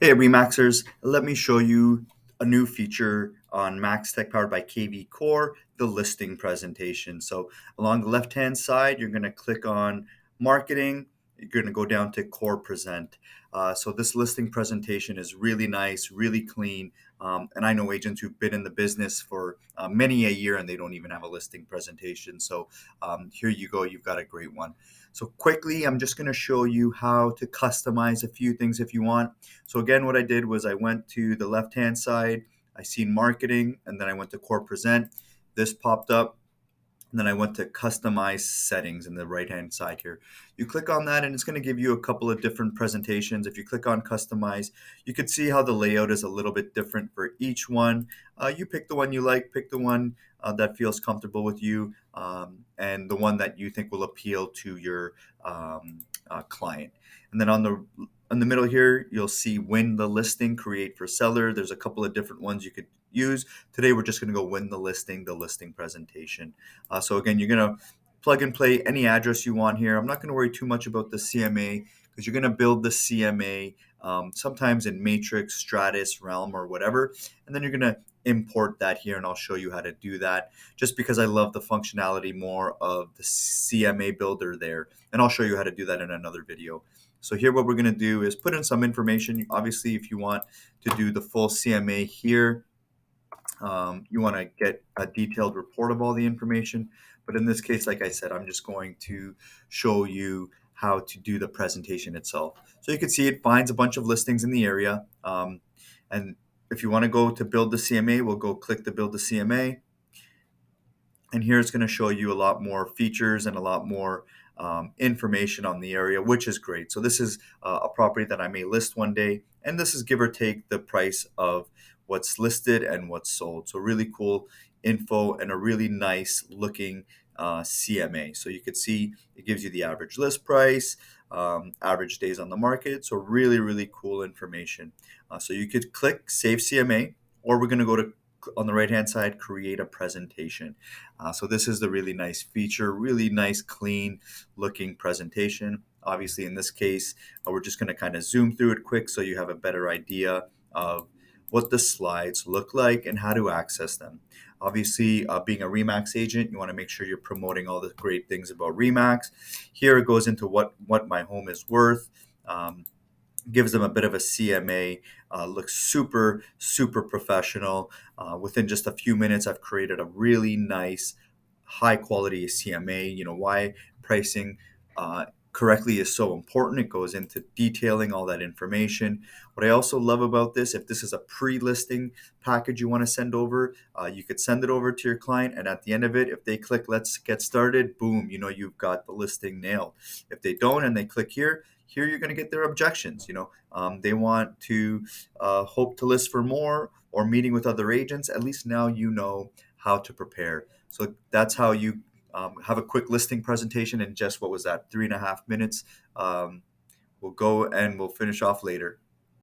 Hey, Remaxers, let me show you a new feature on Max Tech powered by KvCore, the listing presentation. So along the left-hand side, you're going to click on Marketing. You're going to go down to Core Present. So this listing presentation is really nice, really clean. And I know agents who've been in the business for many a year and they don't even have a listing presentation. So here you go, you've got a great one. So quickly, I'm just going to show you how to customize a few things if you want. So again, what I did was I went to the left-hand side, I seen marketing, and then I went to core present. This popped up, and then I went to customize settings in the right-hand side here. You click on that, and it's going to give you a couple of different presentations. If you click on customize, you can see how the layout is a little bit different for each one. You pick the one you like, pick the one that feels comfortable with you, and the one that you think will appeal to your client. And then on the in the middle here, you'll see win the listing, create for seller. There's a couple of different ones you could use. Today, we're just going to go win the listing presentation. So again, you're going to plug and play any address you want here. I'm not going to worry too much about the CMA because you're going to build the CMA sometimes in Matrix, Stratus, Realm, or whatever. And then you're going to import that here, and I'll show you how to do that just because I love the functionality more of the CMA builder there. And I'll show you how to do that in another video. So here what we're going to do is put in some information. Obviously, if you want to do the full CMA here, you want to get a detailed report of all the information. But in this case, like I said, I'm just going to show you how to do the presentation itself. So you can see it finds a bunch of listings in the area. And if you want to go to build the CMA, we'll go click to build the CMA. And here it's going to show you a lot more features and a lot more information on the area, which is great. So this is a property that I may list one day, and this is give or take the price of what's listed and what's sold. So really cool info and a really nice looking CMA. So you could see it gives you the average list price, average days on the market. So really, really cool information. So you could click Save CMA, or we're going to go to on the right hand side, create a presentation. So this is the really nice feature, really nice, clean looking presentation. Obviously, in this case, we're just going to kind of zoom through it quick so you have a better idea of what the slides look like and how to access them. Obviously, being a Remax agent, you want to make sure you're promoting all the great things about Remax. Here it goes into what my home is worth. Gives them a bit of a CMA, looks super, super professional. Within just a few minutes, I've created a really nice, high quality CMA. You know, why pricing correctly is so important. It goes into detailing all that information. What I also love about this, if this is a pre-listing package you want to send over, you could send it over to your client, and at the end of it, if they click let's get started, boom, you know, you've got the listing nailed. If they don't and they click here you're going to get their objections. You know, they want to hope to list for more or meeting with other agents. At least now you know how to prepare. So that's how you have a quick listing presentation in just, what was that, 3.5 minutes. We'll go and we'll finish off later.